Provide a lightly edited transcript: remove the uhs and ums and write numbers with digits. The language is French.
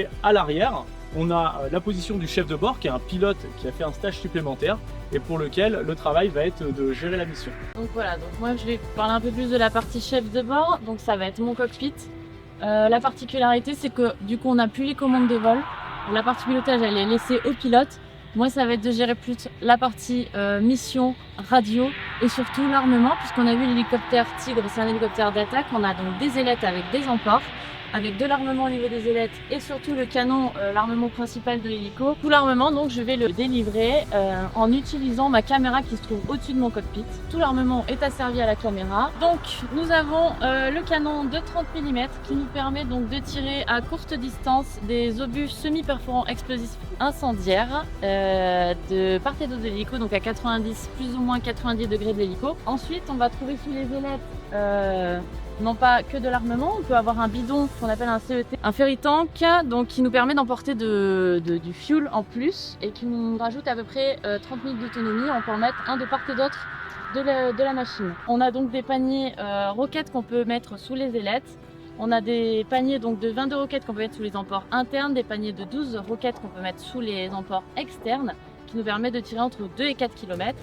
Et à l'arrière, on a la position du chef de bord qui est un pilote qui a fait un stage supplémentaire et pour lequel le travail va être de gérer la mission. Donc voilà, donc moi je vais parler un peu plus de la partie chef de bord, donc ça va être mon cockpit. La particularité c'est que du coup on n'a plus les commandes de vol. La partie pilotage elle est laissée au pilote. Moi ça va être de gérer plus la partie mission, radio et surtout l'armement, puisqu'on a vu l'hélicoptère Tigre, c'est un hélicoptère d'attaque. On a donc des ailettes avec des emports, avec de l'armement au niveau des ailettes et surtout le canon, l'armement principal de l'hélico. Tout l'armement, donc je vais le délivrer en utilisant ma caméra qui se trouve au-dessus de mon cockpit. Tout l'armement est asservi à la caméra. Donc nous avons le canon de 30 mm qui nous permet donc de tirer à courte distance des obus semi-perforants explosifs incendiaires de part et d'autre de l'hélico, donc à 90, plus ou moins 90 degrés de l'hélico. Ensuite on va trouver sous les ailettes non pas que de l'armement, on peut avoir un bidon qu'on appelle un CET, un ferry tank, donc qui nous permet d'emporter du fuel en plus et qui nous rajoute à peu près 30 minutes d'autonomie. On peut en mettre un de part et d'autre de la machine. On a donc des paniers roquettes qu'on peut mettre sous les ailettes. On a des paniers donc de 22 roquettes qu'on peut mettre sous les emports internes, des paniers de 12 roquettes qu'on peut mettre sous les emports externes, qui nous permet de tirer entre 2 et 4 km.